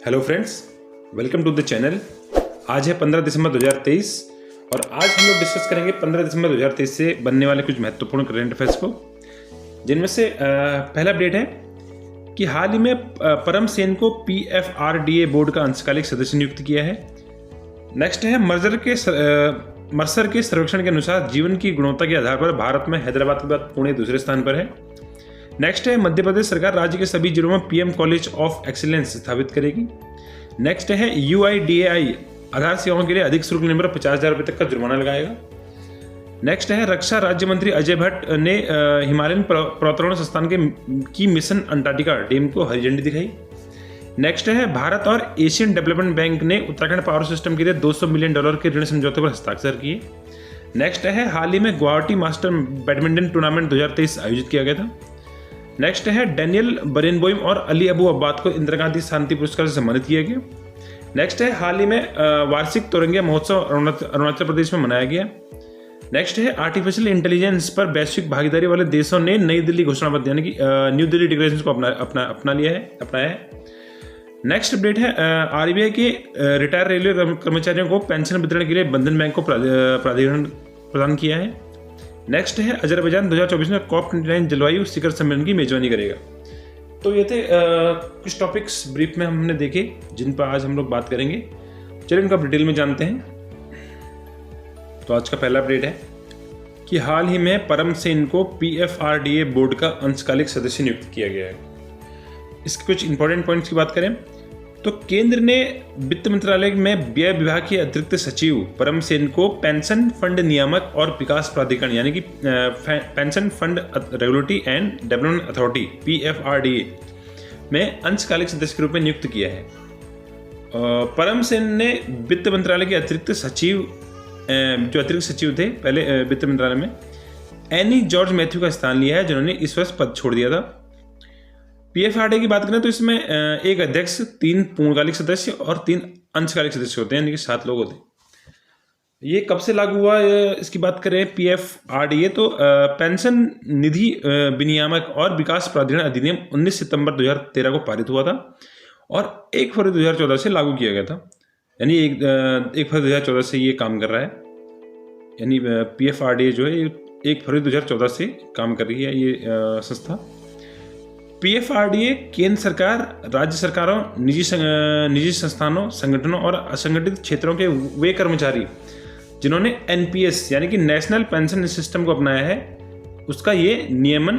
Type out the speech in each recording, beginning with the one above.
Hello friends, welcome to the channel. आज है 15 दिसंबर 2023 और आज हम लोग डिस्कस करेंगे 15 दिसंबर 2023 से बनने वाले कुछ महत्वपूर्ण करंट अफेयर्स को, जिनमें से पहला अपडेट है कि हाल ही में परम सेन को PFRDA बोर्ड का अंशकालिक सदस्य नियुक्त किया है। नेक्स्ट है मर्सर के सर्वेक्षण के अनुसार जीवन की गुणवत्ता के आधार पर भारत में हैदराबाद के बाद पुणे दूसरे स्थान पर है। नेक्स्ट है मध्य प्रदेश सरकार राज्य के सभी जिलों में PM कॉलेज ऑफ एक्सीलेंस स्थापित करेगी। नेक्स्ट है UIDAI आधार सेवाओं के लिए अधिक शुल्क लेने पर 50,000 रुपये तक का जुर्माना लगाएगा। नेक्स्ट है रक्षा राज्य मंत्री अजय भट्ट ने हिमालयन पर्वतारोहण संस्थान की मिशन अंटार्कटिका टीम को हरी झंडी दिखाई। नेक्स्ट है भारत और एशियन डेवलपमेंट बैंक ने उत्तराखंड पावर सिस्टम के लिए $200 मिलियन के ऋण समझौते पर हस्ताक्षर किए। नेक्स्ट है हाल ही में गुवाहाटी मास्टर बैडमिंटन टूर्नामेंट 2023 आयोजित किया गया था। नेक्स्ट है डेनियल बरेनबोइम और अली अबू अब्बाद को इंदिरा गांधी शांति पुरस्कार से सम्मानित किया गया। नेक्स्ट है हाल ही में वार्षिक तोरंगिया महोत्सव अरुणाचल प्रदेश में मनाया गया। नेक्स्ट है आर्टिफिशियल इंटेलिजेंस पर वैश्विक भागीदारी वाले देशों ने नई दिल्ली घोषणापत्र यानी कि न्यू दिल्ली डिक्लेरेशन को अपनाया है। नेक्स्ट अपडेट है RBI के रिटायर रेलवे कर्मचारियों को पेंशन वितरण के लिए बंधन बैंक को प्राधिकरण प्रदान किया है। नेक्स्ट है अजरबैजान 2024 में COP29 जलवायु शिखर सम्मेलन की मेजबानी करेगा। तो ये थे कुछ टॉपिक्स ब्रीफ में हमने देखे जिन पर आज हम लोग बात करेंगे। चलिए इनका डिटेल में जानते हैं। तो आज का पहला अपडेट है कि हाल ही में परम सेन को PFRDA बोर्ड का अंशकालिक सदस्य नियुक्त किया गया है। इसके कुछ इंपॉर्टेंट पॉइंट्स की बात करें तो केंद्र ने वित्त मंत्रालय में व्यय विभाग के अतिरिक्त सचिव परम सेन को पेंशन फंड नियामक और विकास प्राधिकरण यानी कि pension fund regulatory and development authority PFRDA में अंशकालिक सदस्य के रूप में नियुक्त किया है। परम सेन ने वित्त मंत्रालय के अतिरिक्त सचिव थे पहले वित्त मंत्रालय में एनी जॉर्ज मैथ्यू का स्थान लिया है, जिन्होंने इस वर्ष पद छोड़ दिया था। PFRDA की बात करें तो इसमें एक अध्यक्ष, 3 पूर्णकालिक सदस्य और 3 अंशकालिक सदस्य होते हैं, यानी कि 7 लोग होते हैं। ये कब से लागू हुआ इसकी बात करें PFRDA तो पेंशन निधि विनियामक और विकास प्राधिकरण अधिनियम 19 सितंबर 2013 को पारित हुआ था और 1 फरवरी 2014 से लागू किया गया था। यानी 1 फरवरी 2014 से ये काम कर रहा है। यानी PFRDA जो है 1 फरवरी 2014 से काम कर रही है ये संस्था। PFRDA केंद्र सरकार, राज्य सरकारों, निजी संस्थानों, संगठनों और असंगठित क्षेत्रों के वे कर्मचारी जिन्होंने NPS यानी कि नेशनल पेंशन सिस्टम को अपनाया है, उसका ये नियमन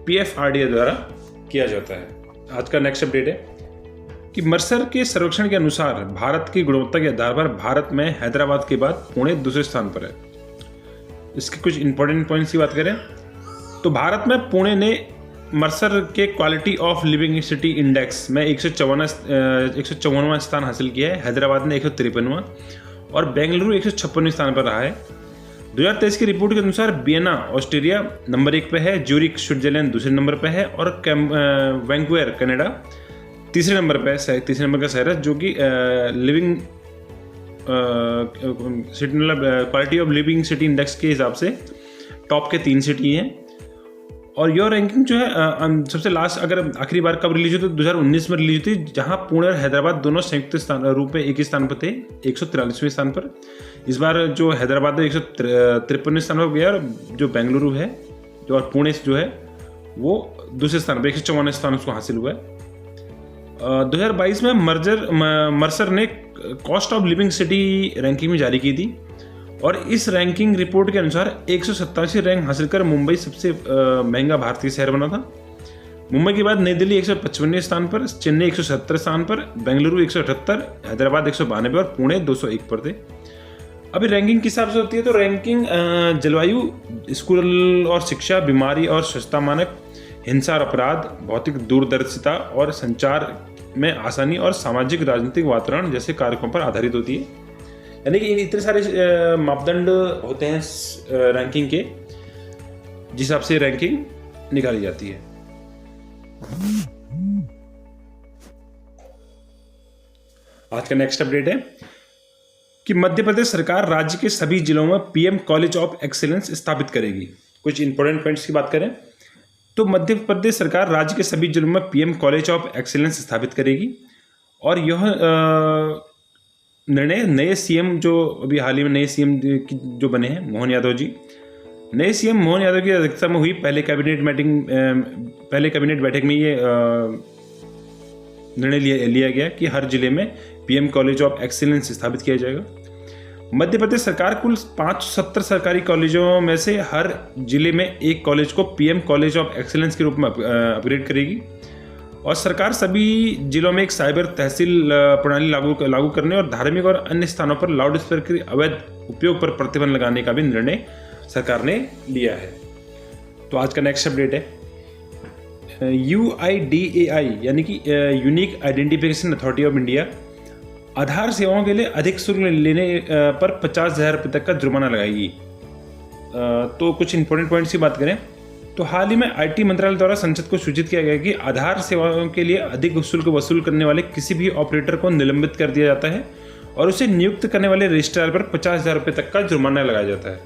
PFRDA द्वारा किया जाता है। आज का नेक्स्ट अपडेट है कि मर्सर के सर्वेक्षण के अनुसार भारत की गुणवत्ता के आधार पर भारत में हैदराबाद के बाद पुणे दूसरे स्थान पर है। इसके कुछ इंपॉर्टेंट पॉइंट्स की बात करें तो भारत में पुणे ने मर्सर के quality of living city index में 154वां स्थान हासिल किया है। हैदराबाद ने 153वां और बेंगलुरु 156वें स्थान पर रहा है। 2023 की रिपोर्ट के अनुसार वियना ऑस्ट्रेलिया नंबर 1 पे है, ज्यूरिख स्विट्जरलैंड दूसरे नंबर पे है और वैंकूवर कनाडा तीसरे नंबर पे है। तीसरे नंबर का शहर है जो कि लिविंग सिटी मतलब quality of living city index के हिसाब से टॉप के 3 सिटी हैं। और यह रैंकिंग जो है सबसे लास्ट अगर आखिरी बार कब रिलीज हुई तो 2019 में रिलीज हुई थी, जहां पुणे और हैदराबाद दोनों संयुक्त स्थान रूप में एक ही स्थान पर थे 143वें स्थान पर। इस बार जो हैदराबाद है 153वें स्थान पर गया और जो बेंगलुरु है जो और पुणे जो है वो दूसरे स्थान पर 154वें स्थान उसको हासिल हुआ है। 2022 में मर्सर ने cost of living city ranking में जारी की थी और इस रैंकिंग रिपोर्ट के अनुसार 187 रैंक हासिल कर मुंबई सबसे महंगा भारतीय शहर बना था। मुंबई के बाद नई दिल्ली 155वें स्थान पर, चेन्नई 170 स्थान पर, बेंगलुरु 178, हैदराबाद 192 और पुणे 201 पर थे। अभी रैंकिंग किस हिसाब से होती है तो रैंकिंग जलवायु, स्कूल और शिक्षा, बीमारी और स्वच्छता मानक, हिंसा और अपराध, भौतिक दूरदर्शिता और संचार में आसानी और सामाजिक राजनीतिक वातावरण जैसे कारकों पर आधारित होती है। यानी कि इतने सारे मापदंड होते हैं रैंकिंग के, जिस हिसाब से रैंकिंग निकाली जाती है। आज का नेक्स्ट अपडेट है कि मध्य प्रदेश सरकार राज्य के सभी जिलों में PM कॉलेज ऑफ एक्सीलेंस स्थापित करेगी। कुछ इंपॉर्टेंट पॉइंट्स की बात करें तो मध्य प्रदेश सरकार राज्य के सभी जिलों में PM कॉलेज ऑफ एक्सीलेंस स्थापित करेगी और यह निर्णय नए सीएम जो अभी हाल ही में नए सीएम जो बने हैं मोहन यादव जी, नए सीएम मोहन यादव की अध्यक्षता में हुई पहले कैबिनेट बैठक में ये निर्णय लिया गया कि हर जिले में पीएम कॉलेज ऑफ एक्सीलेंस स्थापित किया जाएगा। मध्य प्रदेश सरकार कुल 570 सरकारी कॉलेजों में से हर जिले में एक कॉलेज को पीएम कॉलेज ऑफ एक्सीलेंस के रूप में अपग्रेड करेगी और सरकार सभी जिलों में एक साइबर तहसील प्रणाली लागू करने और धार्मिक और अन्य स्थानों पर लाउड स्पीकर के अवैध उपयोग पर प्रतिबंध लगाने का भी निर्णय सरकार ने लिया है। तो आज का नेक्स्ट अपडेट है UIDAI यानी कि Unique Identification Authority of India Aadhaar सेवाओं के लिए अधिक शुल्क लेने पर 50,000 रुपये तक का जुर्माना लगाएगी। तो कुछ इंपॉर्टेंट पॉइंट्स की बात करें तो हाल ही में IT मंत्रालय द्वारा संसद को सूचित किया गया कि आधार सेवाओं के लिए अधिक शुल्क वसूल करने वाले किसी भी ऑपरेटर को निलंबित कर दिया जाता है और उसे नियुक्त करने वाले रजिस्ट्रार पर 50,000 रुपये तक का जुर्माना लगाया जाता है।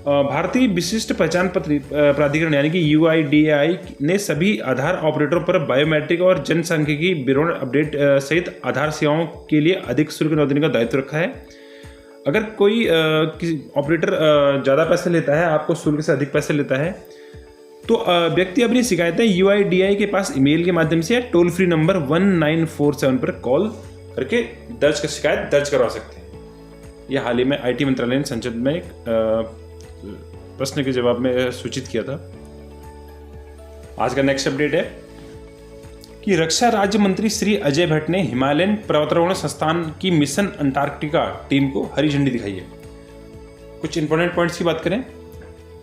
भारतीय विशिष्ट पहचान पत्र प्राधिकरण यानी कि UIDAI ने सभी आधार ऑपरेटरों पर बायोमेट्रिक और जनसांख्यिकी विवरण अपडेट सहित आधार सेवाओं के लिए अधिक शुल्क न देने का दायित्व रखा है। अगर कोई ऑपरेटर ज़्यादा पैसे लेता है, आपको शुल्क से अधिक पैसे लेता है, तो व्यक्ति अपनी शिकायतें UIDAI के पास ईमेल के माध्यम से या टोल फ्री नंबर 1947 पर कॉल करके शिकायत दर्ज करवा सकते हैं। यह हाल ही में IT मंत्रालय ने संसद में एक प्रश्न के जवाब में सूचित किया था। आज का नेक्स्ट अपडेट है कि रक्षा राज्य मंत्री श्री अजय भट्ट ने हिमालयन पर्वतारोहण संस्थान की मिशन अंटार्कटिका टीम को हरी झंडी दिखाई है। कुछ इंपॉर्टेंट पॉइंट्स की बात करें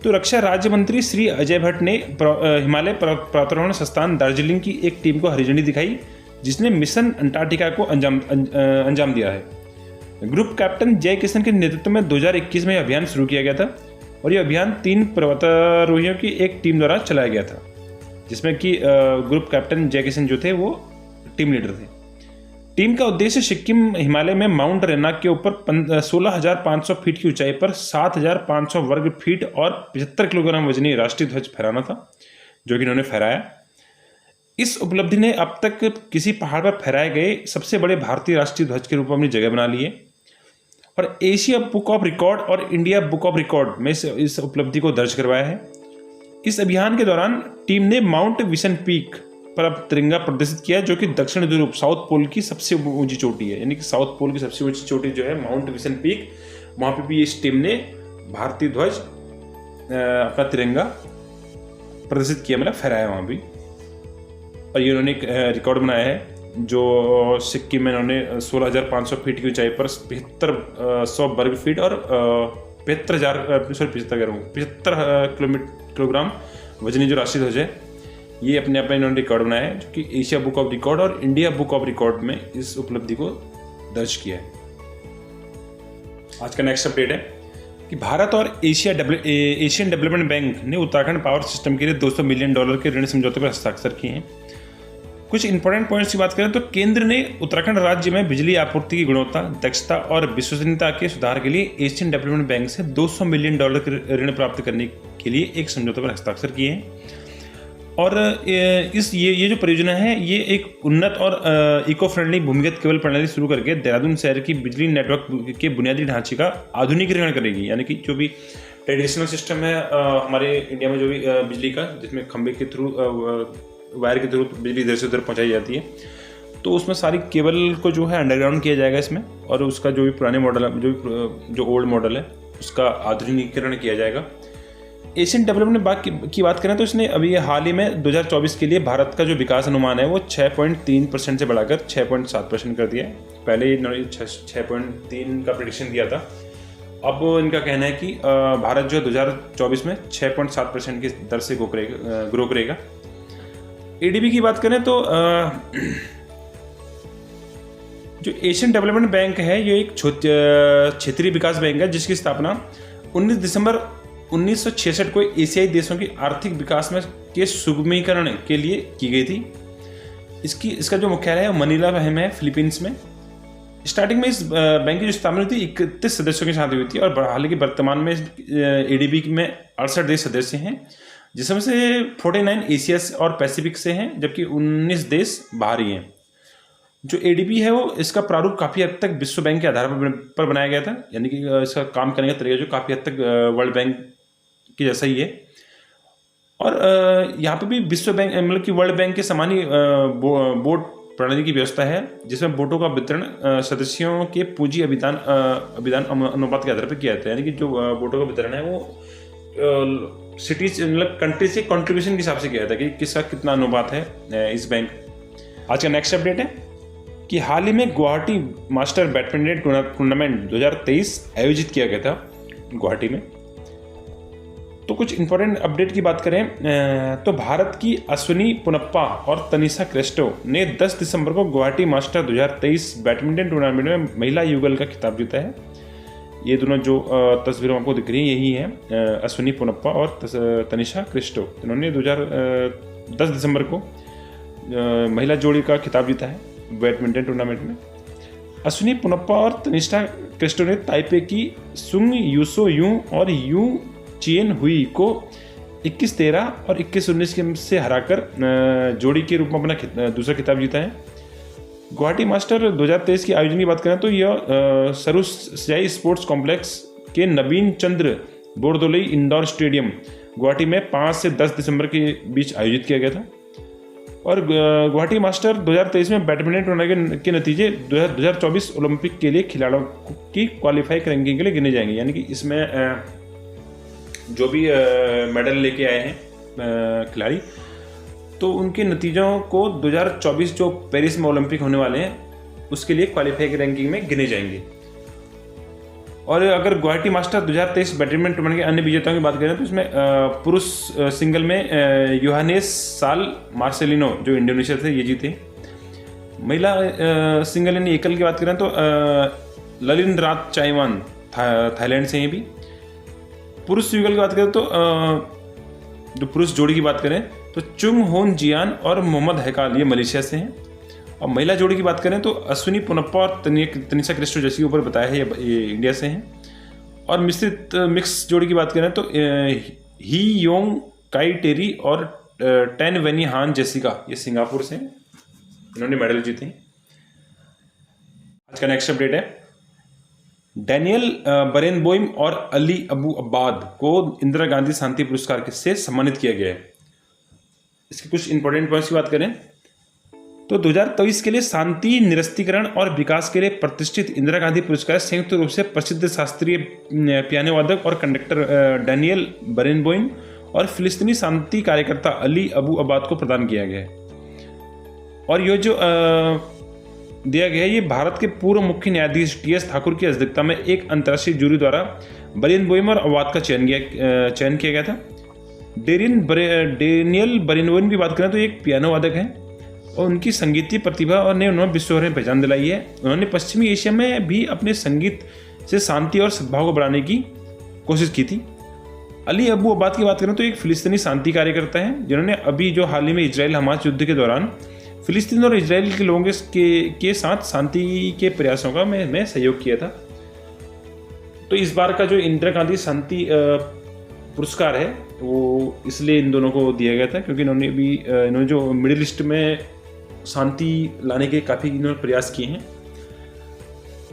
तो रक्षा राज्य मंत्री श्री अजय भट्ट ने हिमालय पर्वतारोहण संस्थान दार्जिलिंग की एक टीम को हरी झंडी दिखाई जिसने मिशन अंटार्कटिका को अंजाम दिया है। ग्रुप कैप्टन जय किशन के नेतृत्व में 2021 में यह अभियान शुरू किया गया था और यह अभियान 3 पर्वतारोहियों की एक टीम द्वारा चलाया गया था जिसमें कि ग्रुप कैप्टन जय किशन जो थे वो टीम लीडर थे। टीम का उद्देश्य सिक्किम हिमालय में माउंट रेनाक के ऊपर 16,500 फीट की ऊंचाई पर 7,500 वर्ग फीट और 75 किलोग्राम वजनी राष्ट्रीय ध्वज फहराना था, जो कि इन्होंने फहराया। इस उपलब्धि ने अब तक किसी पहाड़ पर फहराए गए सबसे बड़े भारतीय राष्ट्रीय ध्वज के रूप में अपनी जगह बना ली है और एशिया बुक ऑफ रिकॉर्ड और इंडिया बुक ऑफ रिकॉर्ड में इस उपलब्धि को दर्ज करवाया है। इस अभियान के दौरान टीम ने माउंट विशन पीक पर तिरंगा प्रदर्शित किया जो कि दक्षिण ध्रुव साउथ पोल की सबसे ऊंची चोटी है, यानी कि साउथ पोल की सबसे ऊंची चोटी जो है माउंट विशन पीक, वहां पे भी इस टीम ने भारतीय ध्वज अपना तिरंगा प्रदर्शित किया, मतलब फहराया वहां भी। और ये उन्होंने एक रिकॉर्ड बनाया है जो सिक्किम में इन्होंने 16,500 फीट की ऊंचाई पर 75 वर्ग फीट और 75 किलोग्राम वजनी जो राष्ट्रीय ध्वज है ये अपने आप में इन्होंने रिकॉर्ड बनाया है जो कि एशिया बुक ऑफ रिकॉर्ड और इंडिया बुक ऑफ रिकॉर्ड में इस उपलब्धि को दर्ज किया है। आज का नेक्स्ट अपडेट है कि भारत और एशियन डेवलपमेंट बैंक ने उत्तराखंड पावर सिस्टम के लिए $200 मिलियन के ऋण समझौते पर हस्ताक्षर किए हैं। कुछ इंपॉर्टेंट पॉइंट्स की बात करें तो केंद्र ने उत्तराखंड राज्य में बिजली आपूर्ति की गुणवत्ता, दक्षता और विश्वसनीयता के सुधार के लिए एशियन डेवलपमेंट बैंक से $200 मिलियन के ऋण प्राप्त करने के लिए एक समझौते पर हस्ताक्षर किए हैं। और ये जो परियोजना है ये एक उन्नत और इको फ्रेंडली भूमिगत केबल प्रणाली शुरू करके देहरादून शहर की बिजली नेटवर्क के बुनियादी ढांचे का आधुनिकीकरण करेगी, यानी कि जो भी ट्रेडिशनल सिस्टम है हमारे इंडिया में जो भी बिजली का, जिसमें खंभे के थ्रू वायर के थ्रू बिजली इधर से उधर पहुंचाई जाती है, तो उसमें सारी केबल को जो है अंडरग्राउंड किया जाएगा इसमें, और उसका जो भी पुराने मॉडल है, जो ओल्ड मॉडल है उसका आधुनिकीकरण किया जाएगा। एशियन डेवलपमेंट बैंक की बात करें तो इसने अभी हाल ही में 2024 के लिए भारत का जो विकास अनुमान है वो 6.3% से बढ़ाकर 6.7% कर दिया है। पहले इन्होंने 6.3 का प्रेडिक्शन दिया था, अब इनका कहना है कि भारत जो 2024 में 6.7% की दर से ग्रो करेगा। एडीबी की बात करें तो जो एशियन डेवलपमेंट बैंक है ये एक क्षेत्रीय विकास बैंक है जिसकी स्थापना 19 दिसंबर 1966 को एशियाई देशों की आर्थिक विकास में के सुगमीकरण के लिए की गई थी। इसका जो मुख्यालय है मनीला में है, फिलीपींस में। स्टार्टिंग में इस बैंक की जो स्थापना हुई थी 31 सदस्यों के साथ हुई थी और हालांकि वर्तमान में एडीबी में 68 देश सदस्य हैं, जिसमें से 49 एशिया और पैसिफिक से हैं, जबकि 19 देश बाहरी हैं। जो एडीबी है वो इसका प्रारूप काफ़ी हद तक विश्व बैंक के आधार पर बनाया गया था, यानी कि इसका काम करने का तरीका जो काफ़ी हद तक वर्ल्ड बैंक के जैसा ही है। और यहाँ पे भी विश्व बैंक मतलब कि वर्ल्ड बैंक के समान ही बोर्ड प्रणाली की व्यवस्था है, जिसमें वोटों का वितरण सदस्यों के पूंजी अभिदान अनुपात के आधार पर किया जाता है। यानी कि जो वोटों का वितरण है वो सिटीज मतलब कंट्री से कंट्रीब्यूशन के हिसाब से किया जाता है कि किसका कितना अनुपात है इस बैंक। आज का नेक्स्ट अपडेट है कि हाल ही में गुवाहाटी मास्टर बैडमिंटन टूर्नामेंट 2023 आयोजित किया गया था गुवाहाटी में। तो कुछ इंपॉर्टेंट अपडेट की बात करें तो भारत की अश्विनी पोनप्पा और तनिषा क्रिस्टो ने 10 दिसंबर को गुवाहाटी मास्टर 2023 बैडमिंटन टूर्नामेंट में महिला युगल का खिताब जीता है। ये दोनों जो तस्वीरों आपको दिख रही हैं यही हैं अश्विनी पोनप्पा और तनिषा क्रिस्टो। इन्होंने 10 दिसंबर को महिला जोड़ी का खिताब जीता है बैडमिंटन टूर्नामेंट में। अश्विनी पोनप्पा और तनिषा क्रिस्टो ने ताइपे की सुंग यूसो यूं और यू चियन हुई को 21-13 और 21-19 से हराकर जोड़ी के रूप में अपना दूसरा खिताब जीता है। गुवाहाटी मास्टर 2023 की आयोजन की बात करें तो यह सरुसियाई स्पोर्ट्स कॉम्प्लेक्स के नवीन चंद्र बोरदोलई इंडोर स्टेडियम गुवाहाटी में 5 से 10 दिसंबर के बीच आयोजित किया गया था। और गुवाहाटी मास्टर 2023 में बैडमिंटन टूर्नामेंट के नतीजे 2024 ओलंपिक के लिए खिलाड़ियों की क्वालिफाई रैंकिंग के लिए गिने जाएंगे। यानी कि इसमें जो भी मेडल लेके आए हैं खिलाड़ी, तो उनके नतीजों को 2024 जो पेरिस में ओलंपिक होने वाले हैं उसके लिए क्वालिफाई रैंकिंग में गिने जाएंगे। और अगर गुवाहाटी मास्टर 2023 बैडमिंटन टूर्नामेंट के अन्य विजेताओं की बात करें तो इसमें पुरुष सिंगल में योहानेस साल मार्सेलिनो जो इंडोनेशिया से ये जीते। महिला सिंगल यानी एकल की बात करें तो ललिन रात चाइवान थाईलैंड से हैं भी। पुरुष युगल की बात करें तो जो पुरुष जोड़ी की बात करें तो चुंग होन जियान और मोहम्मद हैकाल ये मलेशिया से हैं। और महिला जोड़ी की बात करें तो अश्विनी पोनप्पा और तनिषा क्रिस्टो जैसे ऊपर बताया है ये इंडिया से हैं। और मिश्रित मिक्स जोड़ी की बात करें तो ही योंग काई टेरी और टेन वेनी हान जेसिका ये सिंगापुर से हैं, इन्होंने मेडल जीते हैं। आज का नेक्स्ट अपडेट है डैनियल बरेनबोइम और अली अबू अब्बाद को इंदिरा गांधी शांति पुरस्कार से सम्मानित किया गया है। इसके कुछ इंपॉर्टेंट पॉइंट्स की बात करें तो 2023 के लिए शांति निरस्तीकरण और विकास के लिए प्रतिष्ठित इंदिरा गांधी पुरस्कार संयुक्त रूप से प्रसिद्ध शास्त्रीय पियानो वादक और कंडक्टर डैनियल बरेनबोइम और फिलिस्तीनी शांति कार्यकर्ता अली अबू अब्बाद को प्रदान किया गया है। और यह जो दिया गया है ये भारत के पूर्व मुख्य न्यायाधीश टीएस ठाकुर की अध्यक्षता में एक अंतर्राष्ट्रीय जूरी द्वारा बरेनबोइम और अब्बाद का चयन किया गया था। डेनियल बरेनबोइम की बात करें तो एक पियानो वादक है और उनकी संगीतीय प्रतिभा और ने उन्होंने विश्व भर में पहचान दिलाई है। उन्होंने पश्चिमी एशिया में भी अपने संगीत से शांति और सद्भाव को बढ़ाने की कोशिश की थी। अली अबू अब्बाद की बात करें तो एक फिलिस्तीनी शांति कार्यकर्ता हैं जिन्होंने अभी जो हाल ही में इजराइल हमास युद्ध के दौरान फिलिस्तीन और इजराइल के लोगों के साथ शांति के प्रयासों का मैं सहयोग किया था। तो इस बार का जो इंदिरा गांधी शांति पुरस्कार है वो इसलिए इन दोनों को दिया गया था क्योंकि इन्होंने जो मिडिल ईस्ट में शांति लाने के काफ़ी इन्होंने प्रयास किए हैं।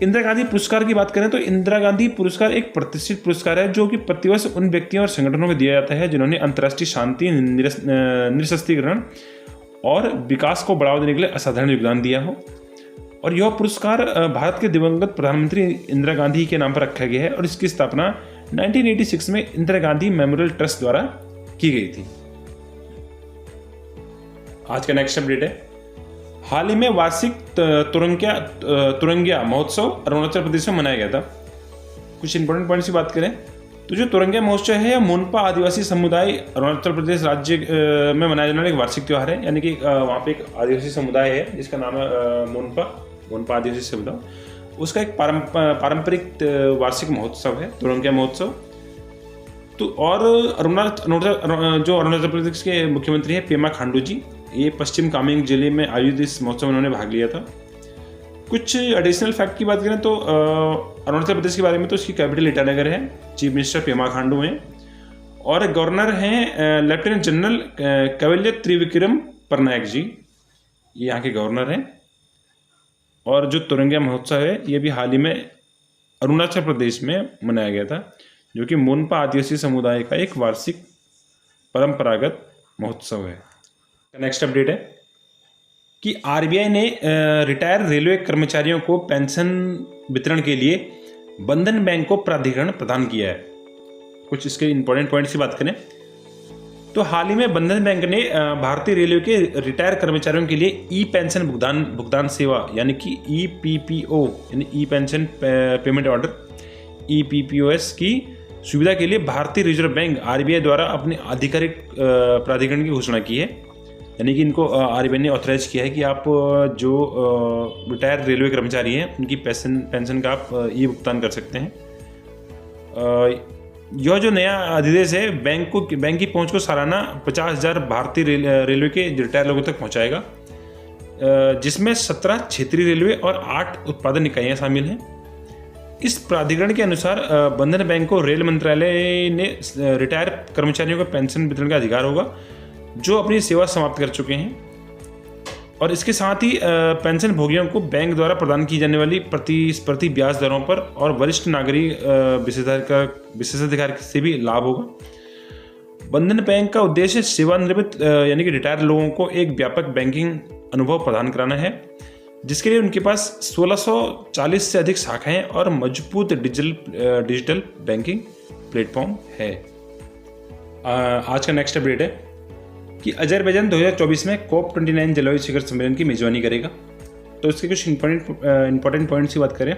इंदिरा गांधी पुरस्कार की बात करें तो इंदिरा गांधी पुरस्कार एक प्रतिष्ठित पुरस्कार है जो कि प्रतिवर्ष उन व्यक्तियों और संगठनों को दिया जाता है जिन्होंने अंतर्राष्ट्रीय शांति निरस्त्रीकरण और विकास को बढ़ावा देने के लिए असाधारण योगदान दिया हो। और यह पुरस्कार भारत के दिवंगत प्रधानमंत्री इंदिरा गांधी के नाम पर रखा गया है और इसकी स्थापना 1986 में इंदिरा गांधी मेमोरियल ट्रस्ट द्वारा की गई थी। आज का नेक्स्ट अपडेट है हाल ही में वार्षिक तुरंगिया महोत्सव अरुणाचल प्रदेश में मनाया गया था। कुछ इंपॉर्टेंट पॉइंट्स की बात करें तो जो तुरंगिया महोत्सव है यह मोनपा आदिवासी समुदाय अरुणाचल प्रदेश राज्य में मनाया जाने वाला एक वार्षिक त्यौहार है। यानी कि वहाँ पे एक आदिवासी समुदाय है जिसका नाम है मोनपा आदिवासी समुदाय, उसका एक पारंपरिक वार्षिक महोत्सव है तुरंगिया महोत्सव। तो और अरुणाचल प्रदेश के मुख्यमंत्री हैं पेमा खांडू जी, ये पश्चिम कामेंग जिले में आयोजित इस महोत्सव में उन्होंने भाग लिया था। कुछ एडिशनल फैक्ट की बात करें तो अरुणाचल प्रदेश के बारे में तो इसकी कैपिटल ईटानगर है, चीफ मिनिस्टर पेमा खांडू हैं और गवर्नर हैं लेफ्टिनेंट जनरल कैवल्य त्रिविक्रम परनायक जी, ये यहाँ के गवर्नर हैं। और जो तुरंगिया महोत्सव है ये भी हाल ही में अरुणाचल प्रदेश में मनाया गया था, जो कि मोनपा आदिवासी समुदाय का एक वार्षिक परंपरागत महोत्सव है। नेक्स्ट अपडेट है कि आरबीआई ने रिटायर रेलवे कर्मचारियों को पेंशन वितरण के लिए बंधन बैंक को प्राधिकरण प्रदान किया है। कुछ इसके इंपॉर्टेंट पॉइंट्स की बात करें तो हाल ही में बंधन बैंक ने भारतीय रेलवे के रिटायर कर्मचारियों के लिए ई पेंशन भुगतान सेवा यानी कि EPPO यानी ई पेंशन पेमेंट ऑर्डर EPPOS की सुविधा के लिए भारतीय रिजर्व बैंक आरबीआई द्वारा अपने आधिकारिक प्राधिकरण की घोषणा की है। यानी कि इनको आरबीआई ने ऑथराइज किया है कि आप जो रिटायर रेलवे कर्मचारी हैं उनकी पेंशन का आप ई भुगतान कर सकते हैं। यह जो नया अधिदेश है बैंक की पहुंच को सालाना 50,000 भारतीय रेलवे के रिटायर लोगों तक पहुंचाएगा, जिसमें 17 क्षेत्रीय रेलवे और 8 उत्पादन इकाइयाँ शामिल हैं। इस प्राधिकरण के अनुसार बंधन बैंक को रेल मंत्रालय ने रिटायर कर्मचारियों को पेंशन वितरण का अधिकार होगा जो अपनी सेवा समाप्त कर चुके हैं, और इसके साथ ही पेंशन भोगियों को बैंक द्वारा प्रदान की जाने वाली प्रतिस्पर्धी ब्याज दरों पर और वरिष्ठ नागरिक विशेषाधिकार से भी लाभ होगा। बंधन बैंक का उद्देश्य सेवानिवृत्त यानी कि रिटायर लोगों को एक व्यापक बैंकिंग अनुभव प्रदान कराना है, जिसके लिए उनके पास 1640 से अधिक शाखाएं और मजबूत डिजिटल बैंकिंग प्लेटफॉर्म है। आज का नेक्स्ट अपडेट है कि अजरबैजान 2024 में COP29 जलवायु शिखर सम्मेलन की मेजबानी करेगा। तो इसके कुछ इंपॉर्टेंट पॉइंट्स की बात करें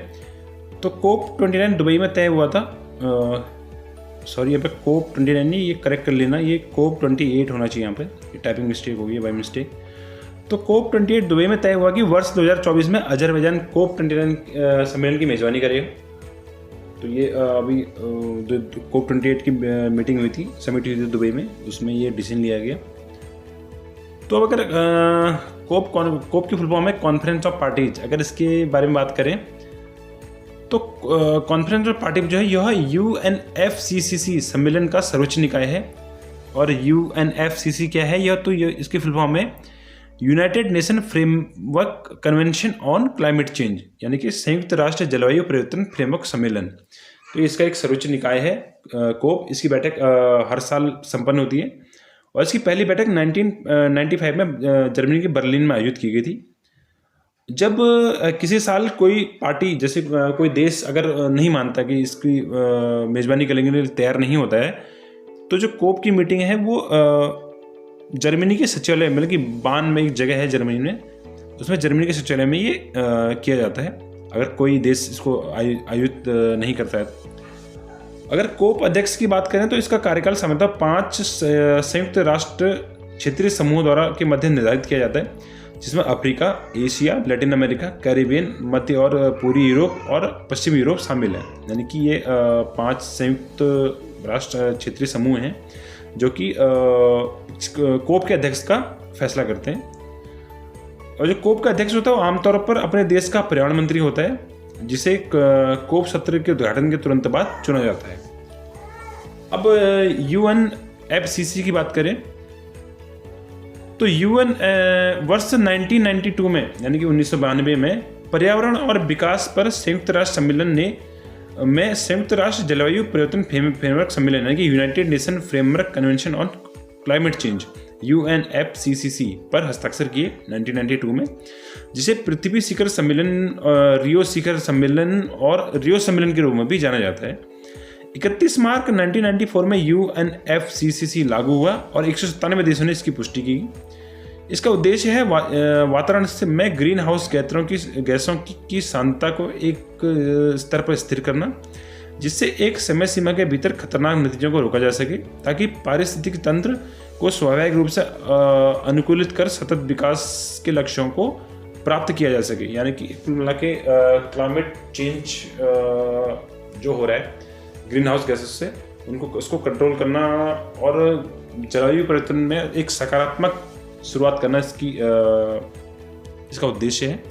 तो COP29 दुबई में तय हुआ था। सॉरी, यहाँ पे COP29 नहीं, ये करेक्ट कर लेना, ये COP28 होना चाहिए। यहाँ पे ये टाइपिंग मिस्टेक हो गई बाय मिस्टेक। तो COP28 दुबई में तय हुआ कि वर्ष 2024 में अजरबैजान COP29 सम्मेलन की मेजबानी करेगा। तो ये अभी COP28 की मीटिंग हुई थी, समिट हुई थी दुबई में, उसमें ये डिसीजन लिया गया। तो अब अगर कोप की फुल फॉर्म है कॉन्फ्रेंस ऑफ पार्टीज, अगर इसके बारे में बात करें तो कॉन्फ्रेंस ऑफ पार्टी जो है यह UNFCCC सम्मेलन का सर्वोच्च निकाय है। और UNFCCC क्या है? यह तो इसकी फुल फॉर्म है United nation framework convention on climate change, यानी कि संयुक्त राष्ट्र जलवायु परिवर्तन फ्रेमवर्क सम्मेलन। तो इसका एक सर्वोच्च निकाय है कोप। इसकी बैठक हर साल संपन्न होती है और इसकी पहली बैठक 1995 में जर्मनी के बर्लिन में आयोजित की गई थी। जब किसी साल कोई पार्टी जैसे कोई देश अगर नहीं मानता कि इसकी मेज़बानी करने के लिए तैयार नहीं होता है, तो जो कोप की मीटिंग है वो जर्मनी के सचिवालय, मतलब कि बान में एक जगह है जर्मनी में, उसमें जर्मनी के सचिवालय में ये किया जाता है अगर कोई देश इसको आयोजित नहीं करता है। अगर कोप अध्यक्ष की बात करें तो इसका कार्यकाल सामान्यतः 5 संयुक्त राष्ट्र क्षेत्रीय समूह द्वारा के मध्य निर्धारित किया जाता है, जिसमें Africa, Asia, Latin America, Caribbean, मध्य और पूर्वी यूरोप और पश्चिम यूरोप शामिल है। यानी कि ये 5 संयुक्त राष्ट्र क्षेत्रीय समूह हैं जो कि कोप के अध्यक्ष का फैसला करते हैं। और जो कोप का अध्यक्ष होता है वो आमतौर पर अपने देश का पर्यावरण मंत्री होता है, जिसे कोप सत्र के उद्घाटन के तुरंत बाद चुना जाता है। अब UNFCCC की बात करें तो UN वर्ष 1992 में, यानी कि 1992 में पर्यावरण और विकास पर संयुक्त राष्ट्र सम्मेलन में संयुक्त राष्ट्र जलवायु परिवर्तन फ्रेमवर्क सम्मेलन, यानी कि United nation framework convention on climate change UNFCCC पर हस्ताक्षर किए 1992 में, जिसे पृथ्वी शिखर सम्मेलन, रियो शिखर सम्मेलन और रियो सम्मेलन के रूप में भी जाना जाता है। 31 मार्च 1994 में UNFCCC लागू हुआ और 197 देशों ने इसकी पुष्टि की। इसका उद्देश्य है वातावरण में ग्रीन हाउस गैसों की सांद्रता को एक स्तर पर स्थिर करना, जिससे एक समय सीमा के भीतर खतरनाक नतीजों को रोका जा सके, ताकि पारिस्थितिक तंत्र को स्वाभाविक रूप से अनुकूलित कर सतत विकास के लक्ष्यों को प्राप्त किया जा सके। यानी कि मिला के क्लाइमेट चेंज जो हो रहा है ग्रीन हाउस गैसेस से, उसको कंट्रोल करना और जलवायु परिवर्तन में एक सकारात्मक शुरुआत करना इसका उद्देश्य है।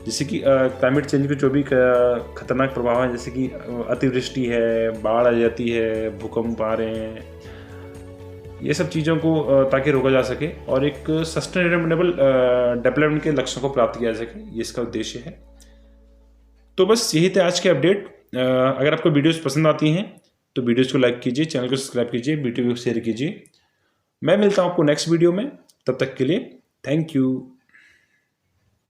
जैसे कि क्लाइमेट चेंज के जो भी खतरनाक प्रभाव है, जैसे कि अतिवृष्टि है, बाढ़ आ जाती है, भूकंप आ रहे हैं, ये सब चीज़ों को ताकि रोका जा सके और एक सस्टेनेबल डेवलपमेंट के लक्ष्यों को प्राप्त किया जा सके, ये इसका उद्देश्य है। तो बस यही थे आज के अपडेट। अगर आपको वीडियोस पसंद आती हैं तो वीडियोस को लाइक कीजिए, चैनल को सब्सक्राइब कीजिए, वीडियो को शेयर कीजिए। मैं मिलता हूँ आपको नेक्स्ट वीडियो में, तब तक के लिए थैंक यू।